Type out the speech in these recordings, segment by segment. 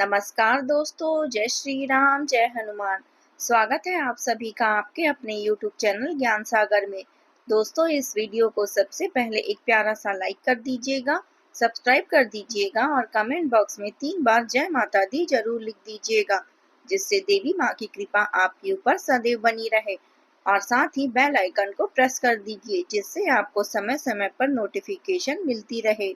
नमस्कार दोस्तों, जय श्री राम, जय हनुमान। स्वागत है आप सभी का आपके अपने YouTube चैनल ज्ञान सागर में। दोस्तों, इस वीडियो को सबसे पहले एक प्यारा सा लाइक कर दीजिएगा, सब्सक्राइब कर दीजिएगा और कमेंट बॉक्स में 3 बार जय माता दी जरूर लिख दीजिएगा, जिससे देवी माँ की कृपा आपके ऊपर सदैव बनी रहे। और साथ ही बेल आइकन को प्रेस कर दीजिए, जिससे आपको समय समय पर नोटिफिकेशन मिलती रहे।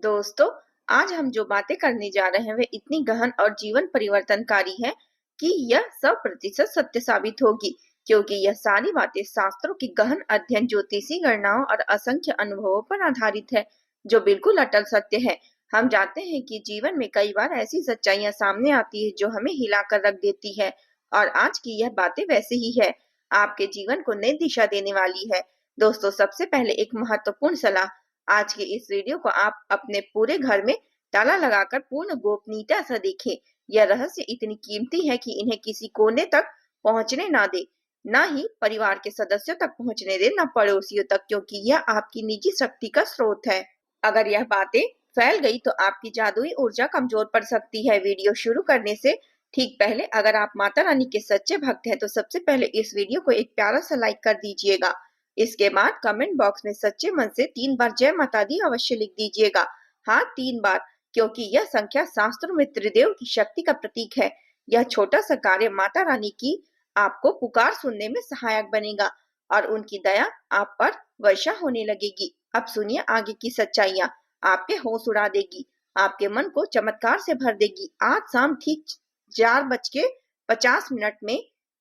दोस्तों, आज हम जो बातें करने जा रहे हैं वे इतनी गहन और जीवन परिवर्तनकारी है कि यह 100% सत्य साबित होगी, क्योंकि यह सारी बातें शास्त्रों की गहन अध्ययन, ज्योतिषी गणनाओं और असंख्य अनुभवों पर आधारित है, जो बिल्कुल अटल सत्य है। हम जानते हैं कि जीवन में कई बार ऐसी सच्चाइयां सामने आती है जो हमें हिलाकर रख देती है, और आज की यह बातें वैसे ही है, आपके जीवन को नई दिशा देने वाली है। दोस्तों, सबसे पहले एक महत्वपूर्ण सलाह। आज के इस वीडियो को आप अपने पूरे घर में ताला लगाकर पूर्ण गोपनीयता से देखें। यह रहस्य इतनी कीमती है कि इन्हें किसी कोने तक पहुंचने ना दे, ना ही परिवार के सदस्यों तक पहुंचने दे, न पड़ोसियों तक, क्योंकि यह आपकी निजी शक्ति का स्रोत है। अगर यह बातें फैल गई तो आपकी जादुई ऊर्जा कमजोर पड़ सकती है। वीडियो शुरू करने से ठीक पहले अगर आप माता रानी के सच्चे भक्त हैं तो सबसे पहले इस वीडियो को एक प्यारा सा लाइक कर दीजिएगा। इसके बाद कमेंट बॉक्स में सच्चे मन से 3 बार जय माता दी अवश्य लिख दीजिएगा। हाँ, 3 बार, क्योंकि यह संख्या शास्त्रों में त्रिदेव की शक्ति का प्रतीक है। यह छोटा सा कार्य माता रानी की आपको पुकार सुनने में सहायक बनेगा और उनकी दया आप पर वर्षा होने लगेगी। अब सुनिए आगे की सच्चाइयाँ। आपके होश उड़ा देगी, आपके मन को चमत्कार से भर देगी। आज शाम ठीक 4:50 में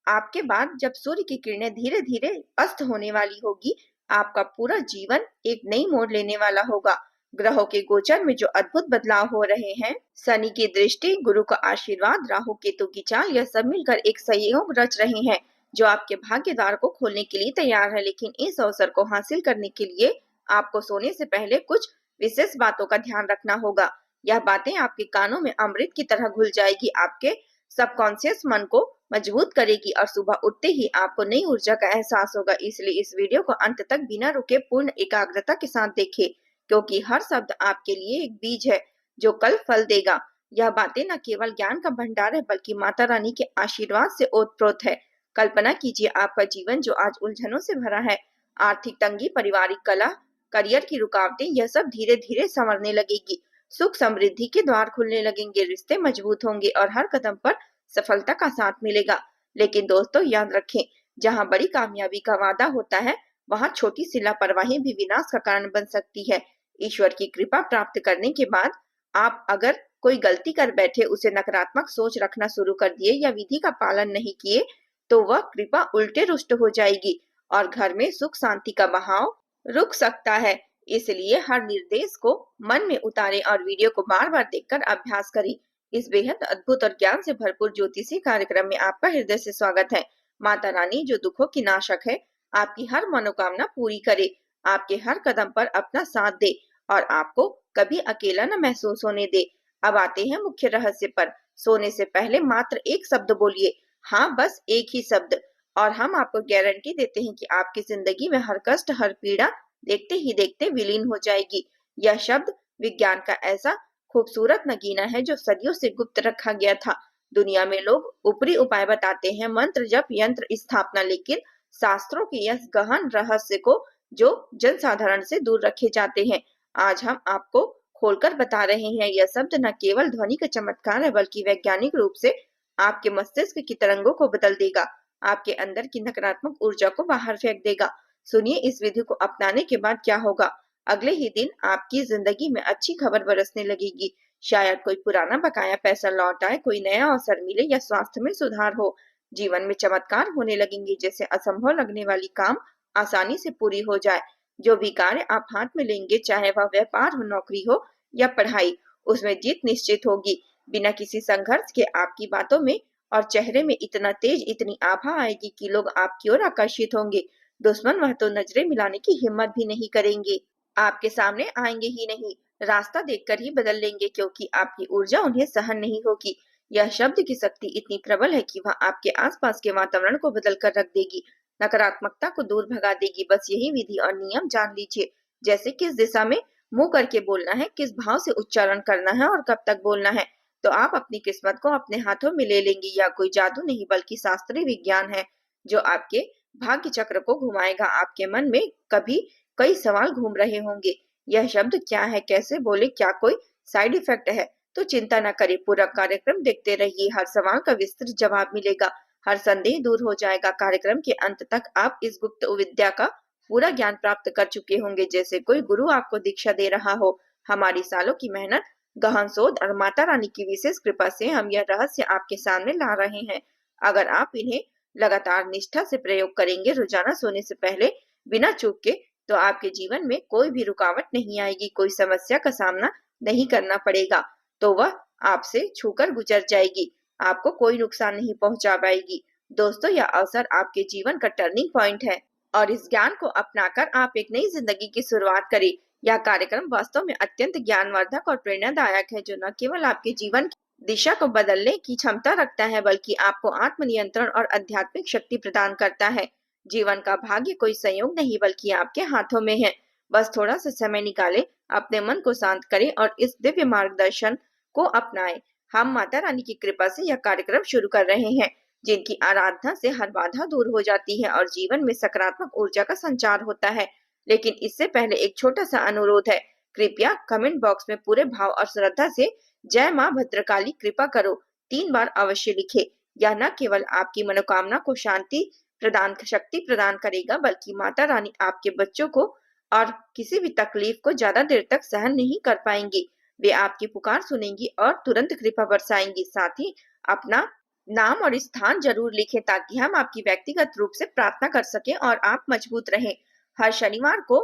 आपके बाद जब सूर्य की किरणें धीरे धीरे अस्त होने वाली होगी, आपका पूरा जीवन एक नई मोड़ लेने वाला होगा। ग्रहों के गोचर में जो अद्भुत बदलाव हो रहे हैं, शनि की दृष्टि, गुरु का आशीर्वाद, राहु केतु की चाल, यह सब मिलकर एक संयोग रच रहे हैं जो आपके भाग्य द्वार को खोलने के लिए तैयार है। लेकिन इस अवसर को हासिल करने के लिए आपको सोने से पहले कुछ विशेष बातों का ध्यान रखना होगा। यह बातें आपके कानों में अमृत की तरह घुल जाएगी, आपके सबकॉन्शियस मन को मजबूत करेगी और सुबह उठते ही आपको नई ऊर्जा का एहसास होगा। इसलिए इस वीडियो को अंत तक बिना रुके पूर्ण एकाग्रता के साथ देखें, क्योंकि हर शब्द आपके लिए एक बीज है जो कल फल देगा। यह बातें न केवल ज्ञान का भंडार है, बल्कि माता रानी के आशीर्वाद से ओतप्रोत है। कल्पना कीजिए आपका जीवन जो आज उलझनों से भरा है, आर्थिक तंगी, पारिवारिक कलह, करियर की रुकावटें, यह सब धीरे धीरे संवरने लगेगी। सुख समृद्धि के द्वार खुलने लगेंगे, रिश्ते मजबूत होंगे और हर कदम पर सफलता का साथ मिलेगा। लेकिन दोस्तों, याद रखें, जहां बड़ी कामयाबी का वादा होता है, वहां छोटी सी लापरवाही भी विनाश का कारण बन सकती है। ईश्वर की कृपा प्राप्त करने के बाद आप अगर कोई गलती कर बैठे, उसे नकारात्मक सोच रखना शुरू कर दिए या विधि का पालन नहीं किए, तो वह कृपा उल्टे रुष्ट हो जाएगी और घर में सुख शांति का बहाव रुक सकता है। इसलिए हर निर्देश को मन में उतारें और वीडियो को बार बार देखकर अभ्यास करें। इस बेहद अद्भुत और ज्ञान से भरपूर ज्योतिषी कार्यक्रम में आपका हृदय से स्वागत है। माता रानी जो दुखों की नाशक है, आपकी हर मनोकामना पूरी करे, आपके हर कदम पर अपना साथ दे और आपको कभी अकेला न महसूस होने दे। अब आते हैं मुख्य रहस्य पर। सोने से पहले मात्र एक शब्द बोलिए, हाँ, बस एक ही शब्द, और हम आपको गारंटी देते हैं कि आपकी जिंदगी में हर कष्ट, हर पीड़ा देखते ही देखते विलीन हो जाएगी। यह शब्द विज्ञान का ऐसा खूबसूरत नगीना है जो सदियों से गुप्त रखा गया था। दुनिया में लोग ऊपरी उपाय बताते हैं, मंत्र जप, यंत्र स्थापना, लेकिन शास्त्रों के यह गहन रहस्य को जो जनसाधारण से दूर रखे जाते हैं, आज हम आपको खोलकर बता रहे हैं। यह शब्द न केवल ध्वनि का चमत्कार है, बल्कि वैज्ञानिक रूप से आपके मस्तिष्क की तरंगों को बदल देगा, आपके अंदर की नकारात्मक ऊर्जा को बाहर फेंक देगा। सुनिए, इस विधि को अपनाने के बाद क्या होगा। अगले ही दिन आपकी जिंदगी में अच्छी खबर बरसने लगेगी। शायद कोई पुराना बकाया पैसा लौट आए, कोई नया अवसर मिले या स्वास्थ्य में सुधार हो। जीवन में चमत्कार होने लगेंगे, जैसे असंभव लगने वाली काम आसानी से पूरी हो जाए। जो भी कार्य आप हाथ में लेंगे, चाहे वह व्यापार हो, नौकरी हो या पढ़ाई, उसमें जीत निश्चित होगी। बिना किसी संघर्ष के आपकी बातों में और चेहरे में इतना तेज, इतनी आभा आएगी कि लोग आपकी ओर आकर्षित होंगे। दुश्मन वह तो नजरें मिलाने की हिम्मत भी नहीं करेंगे, आपके सामने आएंगे ही नहीं, रास्ता देखकर ही बदल लेंगे, क्योंकि आपकी ऊर्जा उन्हें सहन नहीं होगी। यह शब्द की शक्ति इतनी प्रबल है कि वह आपके आसपास के वातावरण को बदल कर रख देगी, नकारात्मकता को दूर भगा देगी। बस यही विधि और नियम जान लीजिए, जैसे किस दिशा में मुंह करके बोलना है, किस भाव से उच्चारण करना है और कब तक बोलना है। तो आप अपनी किस्मत को अपने हाथों में ले लेंगे। या कोई जादू नहीं बल्कि शास्त्रीय विज्ञान है जो आपके भाग्य चक्र को घुमाएगा। आपके मन में कभी कई सवाल घूम रहे होंगे, यह शब्द क्या है, कैसे बोले, क्या कोई साइड इफेक्ट है? तो चिंता न करें, पूरा कार्यक्रम देखते रहिए, हर सवाल का विस्तृत जवाब मिलेगा, हर संदेह दूर हो जाएगा। कार्यक्रम के अंत तक आप इस गुप्त विद्या का पूरा ज्ञान प्राप्त कर चुके होंगे, जैसे कोई गुरु आपको दीक्षा दे रहा हो। हमारी सालों की मेहनत, गहन शोध और माता रानी की विशेष कृपा से हम यह रहस्य आपके सामने ला रहे हैं। अगर आप इन्हें लगातार निष्ठा से प्रयोग करेंगे, रोजाना सोने से पहले बिना चूक के, तो आपके जीवन में कोई भी रुकावट नहीं आएगी, कोई समस्या का सामना नहीं करना पड़ेगा, तो वह आपसे छूकर गुजर जाएगी, आपको कोई नुकसान नहीं पहुंचा पाएगी। दोस्तों, यह अवसर आपके जीवन का टर्निंग पॉइंट है और इस ज्ञान को अपनाकर आप एक नई जिंदगी की शुरुआत करें। यह कार्यक्रम वास्तव में अत्यंत ज्ञानवर्धक और प्रेरणादायक है, जो न केवल आपके जीवन की दिशा को बदलने की क्षमता रखता है, बल्कि आपको आत्मनियंत्रण और आध्यात्मिक शक्ति प्रदान करता है। जीवन का भाग्य कोई संयोग नहीं बल्कि आपके हाथों में है। बस थोड़ा सा समय निकालें, अपने मन को शांत करें और इस दिव्य मार्गदर्शन को अपनाएं। हम माता रानी की कृपा से यह कार्यक्रम शुरू कर रहे हैं, जिनकी आराधना से हर बाधा दूर हो जाती है और जीवन में सकारात्मक ऊर्जा का संचार होता है। लेकिन इससे पहले एक छोटा सा अनुरोध है, कृपया कमेंट बॉक्स में पूरे भाव और श्रद्धा से जय माँ भद्रकाली कृपा करो 3 बार अवश्य लिखे। यह न केवल आपकी मनोकामना को शक्ति प्रदान करेगा, बल्कि माता रानी आपके बच्चों को और किसी भी तकलीफ को ज्यादा देर तक सहन नहीं कर पाएंगी। वे आपकी पुकार सुनेंगी और तुरंत कृपा बरसाएंगी। साथ ही अपना नाम और स्थान जरूर लिखें, ताकि हम आपकी व्यक्तिगत रूप से प्रार्थना कर सकें और आप मजबूत रहें। हर शनिवार को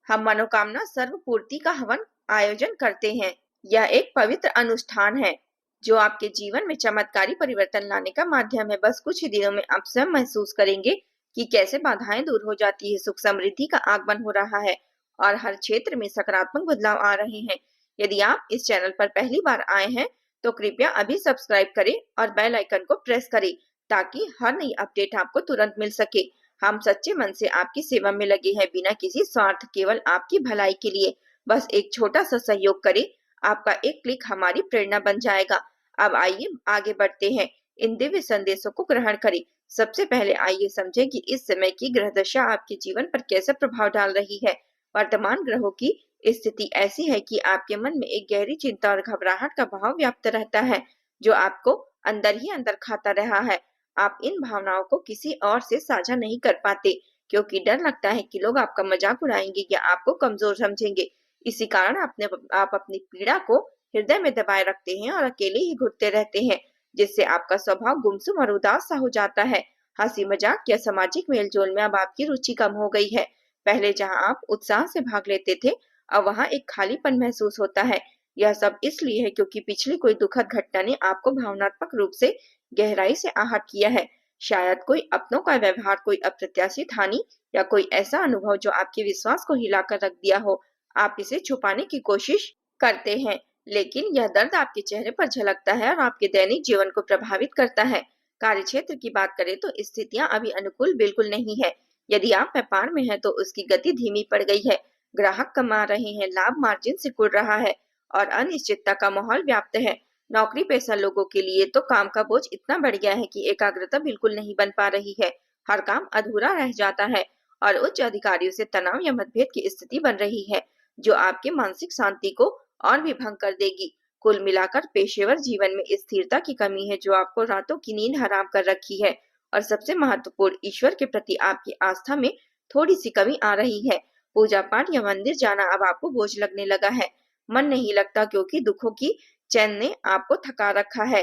हम मनोकामना सर्व पूर्ति का हवन आयोजन करते हैं। यह एक पवित्र अनुष्ठान है जो आपके जीवन में चमत्कारी परिवर्तन लाने का माध्यम है। बस कुछ ही दिनों में आप स्वयं महसूस करेंगे कि कैसे बाधाएं दूर हो जाती है, सुख समृद्धि का आगमन हो रहा है और हर क्षेत्र में सकारात्मक बदलाव आ रहे हैं। यदि आप इस चैनल पर पहली बार आए हैं तो कृपया अभी सब्सक्राइब करें और बेल आइकन को प्रेस करें, ताकि हर नई अपडेट आपको तुरंत मिल सके। हम सच्चे मन से आपकी सेवा में लगे हैं, बिना किसी स्वार्थ, केवल आपकी भलाई के लिए। बस एक छोटा सा सहयोग करें, आपका एक क्लिक हमारी प्रेरणा बन जाएगा। अब आइए आगे बढ़ते हैं, इन दिव्य संदेशों को ग्रहण करें। सबसे पहले आइए समझें कि इस समय की ग्रह दशा आपके जीवन पर कैसे प्रभाव डाल रही है। वर्तमान ग्रहों की स्थिति ऐसी है कि आपके मन में एक गहरी चिंता और घबराहट का भाव व्याप्त रहता है, जो आपको अंदर ही अंदर खाता रहा है। आप इन भावनाओं को किसी और से साझा नहीं कर पाते, क्योंकि डर लगता है कि लोग आपका मजाक उड़ाएंगे या आपको कमजोर समझेंगे। इसी कारण आप अपनी पीड़ा को हृदय में दबाए रखते हैं और अकेले ही घुटते रहते हैं, जिससे आपका स्वभाव गुमसुम और उदास सा हो जाता है। हंसी मजाक या सामाजिक मेलजोल में अब आपकी रुचि कम हो गई है। पहले जहां आप उत्साह से भाग लेते थे, अब वहां एक खालीपन महसूस होता है। यह सब इसलिए है क्योंकि पिछली कोई दुखद घटना ने आपको भावनात्मक रूप से गहराई से आहत किया है। शायद कोई अपनों का व्यवहार, कोई अप्रत्याशित हानि या कोई ऐसा अनुभव जो आपके विश्वास को हिलाकर रख दिया हो। आप इसे छुपाने की कोशिश करते हैं, लेकिन यह दर्द आपके चेहरे पर झलकता है और आपके दैनिक जीवन को प्रभावित करता है। कार्यक्षेत्र की बात करें तो स्थितियां अभी अनुकूल बिल्कुल नहीं है। यदि आप व्यापार में हैं तो उसकी गति धीमी पड़ गई है, ग्राहक कम आ रहे हैं, लाभ मार्जिन से कुड़ रहा है और अनिश्चितता का माहौल व्याप्त है। नौकरी पेशा लोगों के लिए तो काम का बोझ इतना बढ़ गया है कि एकाग्रता बिल्कुल नहीं बन पा रही है, हर काम अधूरा रह जाता है और उच्च अधिकारियों से तनाव या मतभेद की स्थिति बन रही है, जो आपके मानसिक शांति को और भी भंग कर देगी। कुल मिलाकर पेशेवर जीवन में स्थिरता की कमी है, जो आपको रातों की नींद हराम कर रखी है और सबसे महत्वपूर्ण, ईश्वर के प्रति आपकी आस्था में थोड़ी सी कमी आ रही है। पूजा पाठ या मंदिर जाना अब आपको बोझ लगने लगा है, मन नहीं लगता क्योंकि दुखों की चैन ने आपको थका रखा है।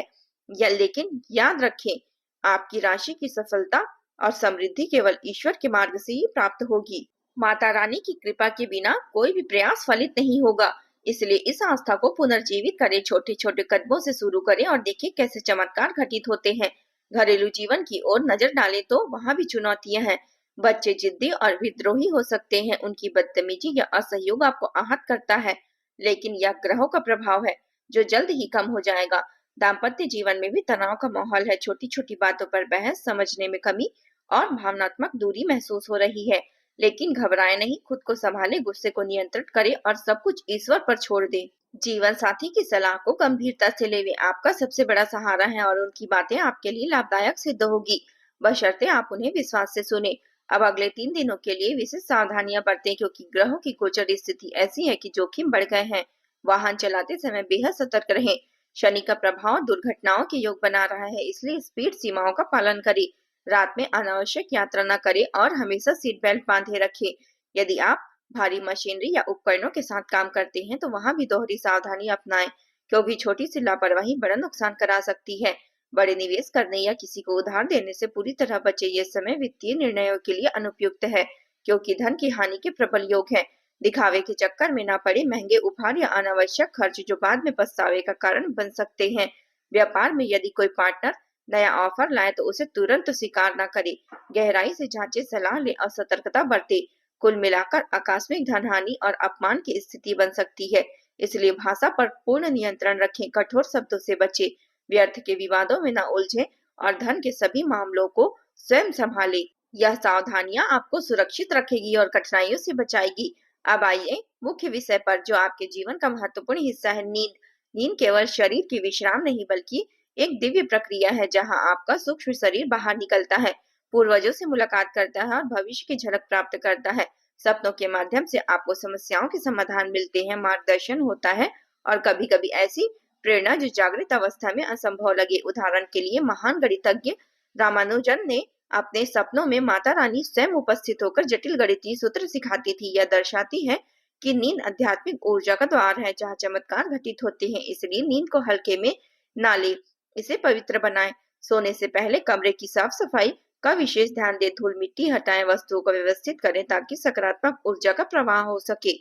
लेकिन याद रखें, आपकी राशि की सफलता और समृद्धि केवल ईश्वर के मार्ग से ही प्राप्त होगी। माता रानी की कृपा के बिना कोई भी प्रयास फलित नहीं होगा, इसलिए इस आस्था को पुनर्जीवित करें, छोटे छोटे कदमों से शुरू करें और देखें कैसे चमत्कार घटित होते हैं। घरेलू जीवन की ओर नजर डालें तो वहां भी चुनौतियां हैं। बच्चे जिद्दी और विद्रोही हो सकते हैं, उनकी बदतमीजी या असहयोग आपको आहत करता है, लेकिन यह ग्रहों का प्रभाव है जो जल्द ही कम हो जाएगा। दाम्पत्य जीवन में भी तनाव का माहौल है, छोटी छोटी बातों पर बहस, समझने में कमी और भावनात्मक दूरी महसूस हो रही है। लेकिन घबराएं नहीं, खुद को संभालें, गुस्से को नियंत्रित करें और सब कुछ ईश्वर पर छोड़ दें। जीवन साथी की सलाह को गंभीरता से ले, वे आपका सबसे बड़ा सहारा है और उनकी बातें आपके लिए लाभदायक सिद्ध होगी, बशर्ते आप उन्हें विश्वास से सुने। अब अगले 3 दिनों के लिए विशेष सावधानियां बरतें क्योंकि ग्रहों की गोचर स्थिति ऐसी है कि जोखिम बढ़ गए हैं। वाहन चलाते समय बेहद सतर्क रहें। शनि का प्रभाव दुर्घटनाओं के योग बना रहा है, इसलिए स्पीड सीमाओं का पालन करें। रात में अनावश्यक यात्रा न करें और हमेशा सीट बेल्ट बांधे रखें। यदि आप भारी मशीनरी या उपकरणों के साथ काम करते हैं तो वहां भी दोहरी सावधानी अपनाएं, क्योंकि छोटी सी लापरवाही बड़ा नुकसान करा सकती है। बड़े निवेश करने या किसी को उधार देने से पूरी तरह बचे। ये समय वित्तीय निर्णयों के लिए अनुपयुक्त है, क्योंकि धन की हानि के प्रबल योग है। दिखावे के चक्कर में ना पड़े। महंगे उपहार या अनावश्यक खर्च जो बाद में पछतावे का कारण बन सकते हैं। व्यापार में यदि कोई पार्टनर नया ऑफर लाए तो उसे तुरंत स्वीकार न करे। गहराई से जांचे, सलाह ले और सतर्कता बरते। कुल मिलाकर आकस्मिक धनहानि और अपमान की स्थिति बन सकती है, इसलिए भाषा पर पूर्ण नियंत्रण रखें। कठोर शब्दों से बचें, व्यर्थ के विवादों में न उलझें और धन के सभी मामलों को स्वयं संभालें। यह सावधानियां आपको सुरक्षित रखेगी और कठिनाइयों से बचाएगी। अब आइए मुख्य विषय पर, जो आपके जीवन का महत्वपूर्ण हिस्सा है, नींद। नींद केवल शरीर की विश्राम नहीं बल्कि एक दिव्य प्रक्रिया है जहां आपका सूक्ष्म शरीर बाहर निकलता है, पूर्वजों से मुलाकात करता है और भविष्य की झलक प्राप्त करता है। सपनों के माध्यम से आपको समस्याओं के समाधान मिलते हैं, मार्गदर्शन होता है और कभी-कभी ऐसी प्रेरणा जो जागृत अवस्था में असंभव लगे। उदाहरण के लिए महान गणितज्ञ रामानुजन ने अपने सपनों में माता रानी स्वयं उपस्थित होकर जटिल गणितीय सूत्र सिखाती थी। यह दर्शाती है कि नींद आध्यात्मिक ऊर्जा का द्वार है जहाँ चमत्कार घटित होते हैं, इसलिए नींद को हल्के में ना ले, इसे पवित्र बनाएं। सोने से पहले कमरे की साफ सफाई का विशेष ध्यान दें। धूल मिट्टी हटाएं, वस्तुओं को व्यवस्थित करें ताकि सकारात्मक ऊर्जा का प्रवाह हो सके।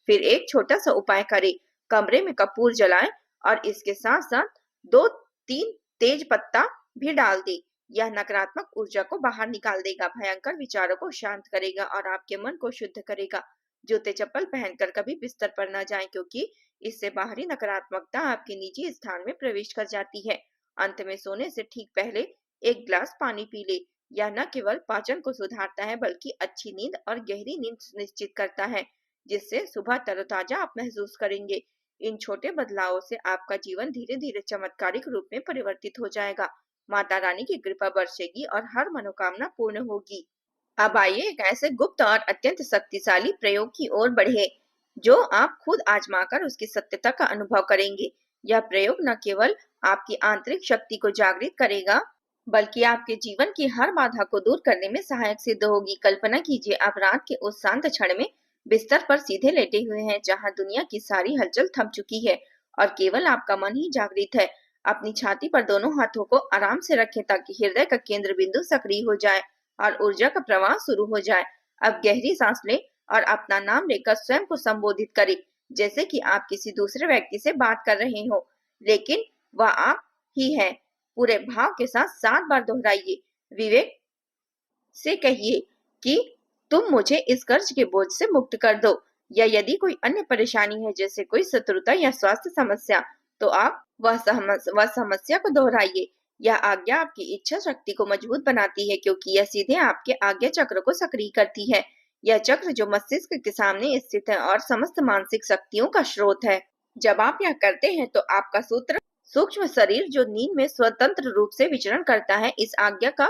फिर एक छोटा सा उपाय करें, कमरे में कपूर जलाएं और इसके साथ साथ 2-3 तेज पत्ता भी डाल दें। यह नकारात्मक ऊर्जा को बाहर निकाल देगा, भयंकर विचारों को शांत करेगा और आपके मन को शुद्ध करेगा। जूते चप्पल पहनकर कभी बिस्तर पर न जाएं, क्योंकि इससे बाहरी नकारात्मकता आपके निजी स्थान में प्रवेश कर जाती है। अंत में सोने से ठीक पहले एक गिलास पानी पी ले। यह न केवल पाचन को सुधारता है बल्कि अच्छी नींद और गहरी नींद सुनिश्चित करता है, जिससे सुबह तरोताजा आप महसूस करेंगे। इन छोटे बदलावों से आपका जीवन धीरे धीरे चमत्कारिक रूप में परिवर्तित हो जाएगा। माता रानी की कृपा बरसेगी और हर मनोकामना पूर्ण होगी। अब आइए एक ऐसे गुप्त और अत्यंत शक्तिशाली प्रयोग की ओर बढ़े, जो आप खुद आजमाकर उसकी सत्यता का अनुभव करेंगे। यह प्रयोग न केवल आपकी आंतरिक शक्ति को जागृत करेगा, बल्कि आपके जीवन की हर बाधा को दूर करने में सहायक सिद्ध होगी। कल्पना कीजिए, आप रात के उस शांत क्षण में बिस्तर पर सीधे लेटे हुए हैं जहां दुनिया की सारी हलचल थम चुकी है और केवल आपका मन ही जागृत है। अपनी छाती पर दोनों हाथों को आराम से रखें ताकि हृदय का केंद्र बिंदु सक्रिय हो जाए और ऊर्जा का प्रवाह शुरू हो जाए। अब गहरी सांस लें और अपना नाम लेकर स्वयं को संबोधित करें, जैसे कि आप किसी दूसरे व्यक्ति से बात कर रहे हो, लेकिन वह आप ही है। पूरे भाव के साथ 7 बार दोहराइए। विवेक से कहिए कि तुम मुझे इस कर्ज के बोझ से मुक्त कर दो, या यदि कोई अन्य परेशानी है जैसे कोई शत्रुता या स्वास्थ्य समस्या, तो आप वह समस्या को दोहराइए। यह आज्ञा आपकी इच्छा शक्ति को मजबूत बनाती है, क्योंकि यह सीधे आपके आज्ञा चक्र को सक्रिय करती है। यह चक्र जो मस्तिष्क के सामने स्थित है और समस्त मानसिक शक्तियों का स्रोत है। जब आप यह करते हैं तो आपका सूक्ष्म शरीर, जो नींद में स्वतंत्र रूप से विचरण करता है, इस आज्ञा का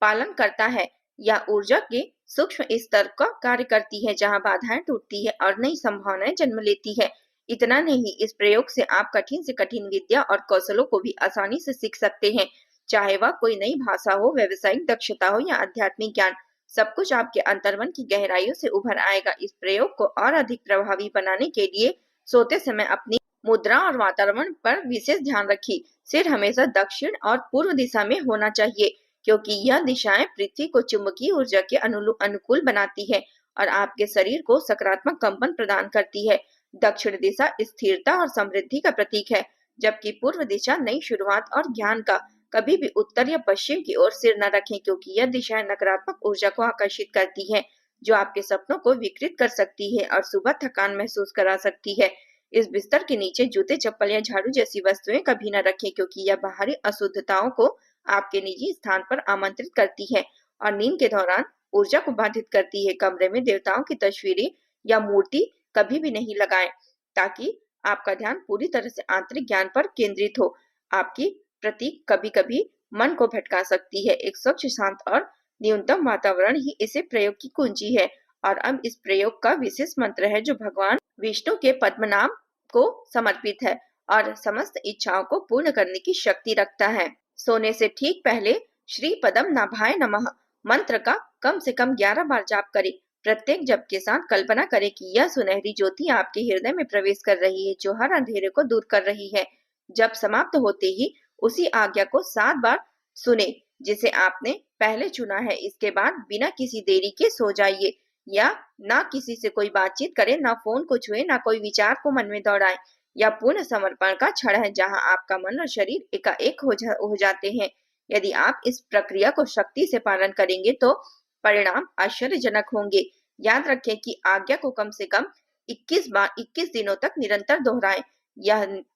पालन करता है। यह ऊर्जा के सूक्ष्म स्तर का कार्य करती है जहां बाधाएं टूटती है और नई संभावनाएं जन्म लेती है। इतना नहीं, इस प्रयोग से आप कठिन से कठिन विद्या और कौशलों को भी आसानी से सीख सकते हैं, चाहे वह कोई नई भाषा हो, व्यावसायिक दक्षता हो या आध्यात्मिक ज्ञान। सब कुछ आपके अंतर्मन की गहराइयों से उभर आएगा। इस प्रयोग को और अधिक प्रभावी बनाने के लिए सोते समय अपनी मुद्रा और वातावरण पर विशेष ध्यान रखिए। सिर हमेशा दक्षिण और पूर्व दिशा में होना चाहिए, क्योंकि यह दिशाएं पृथ्वी को चुंबकीय ऊर्जा के अनुकूल बनाती है और आपके शरीर को सकारात्मक कंपन प्रदान करती है। दक्षिण दिशा स्थिरता और समृद्धि का प्रतीक है, जबकि पूर्व दिशा नई शुरुआत और ज्ञान का। कभी भी उत्तर या पश्चिम की ओर सिर न रखें, क्योंकि यह दिशाएं नकारात्मक ऊर्जा को आकर्षित करती है, जो आपके सपनों को विकृत कर सकती है और सुबह थकान महसूस करा सकती है। इस बिस्तर के नीचे जूते चप्पल या झाड़ू जैसी वस्तुएं कभी न रखें, क्योंकि यह बाहरी अशुद्धताओं को आपके निजी स्थान पर आमंत्रित करती है और नींद के दौरान ऊर्जा को बाधित करती है। कमरे में देवताओं की तस्वीरें या मूर्ति कभी भी नहीं लगाएं, ताकि आपका ध्यान पूरी तरह से आंतरिक ज्ञान पर केंद्रित हो। आपकी प्रतीक कभी-कभी मन को भटका सकती है। एक स्वच्छ, शांत और न्यूनतम वातावरण ही इसे प्रयोग की कुंजी है। और अब इस प्रयोग का विशेष मंत्र है जो भगवान विष्णु के पद्मनाभ को समर्पित है और समस्त इच्छाओं को पूर्ण करने की शक्ति रखता है। सोने से ठीक पहले श्री पदम नाभाय नमः मंत्र का कम से कम 11 बार जाप करें। प्रत्येक जप के साथ कल्पना करें कि यह सुनहरी ज्योति आपके हृदय में प्रवेश कर रही है, जो हर अंधेरे को दूर कर रही है। जब समाप्त होते ही उसी आज्ञा को 7 बार सुने जिसे आपने पहले चुना है। इसके बाद बिना किसी देरी के सो जाइए या ना किसी से कोई बातचीत करें, ना फोन को छुए, ना कोई विचार को मन में दौड़ाएं। यह पूर्ण समर्पण का क्षण है जहां आपका मन और शरीर एकाएक हो जाते हैं। यदि आप इस प्रक्रिया को शक्ति से पालन करेंगे तो परिणाम आश्चर्यजनक होंगे। याद रखें कि आज्ञा को कम से कम 21 दिनों तक निरंतर दोहराएं।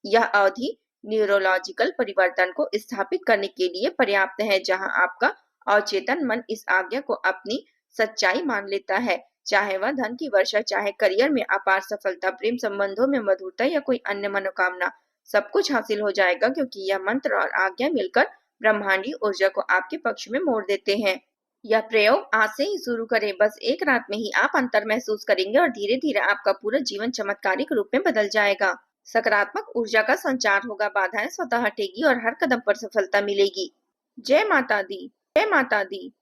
यह अवधि न्यूरोलॉजिकल परिवर्तन को स्थापित करने के लिए पर्याप्त है, जहां आपका अवचेतन मन इस आज्ञा को अपनी सच्चाई मान लेता है। चाहे वह धन की वर्षा, चाहे करियर में अपार सफलता, प्रेम संबंधों में मधुरता या कोई अन्य मनोकामना, सब कुछ हासिल हो जाएगा, क्योंकि यह मंत्र और आज्ञा मिलकर ब्रह्मांडीय ऊर्जा को आपके पक्ष में मोड़ देते हैं। यह प्रयोग आज से ही शुरू करें। बस एक रात में ही आप अंतर महसूस करेंगे और धीरे धीरे आपका पूरा जीवन चमत्कारिक रूप में बदल जाएगा। सकारात्मक ऊर्जा का संचार होगा, बाधाएं स्वतः हटेगी और हर कदम पर सफलता मिलेगी। जय माता दी, जय माता दी।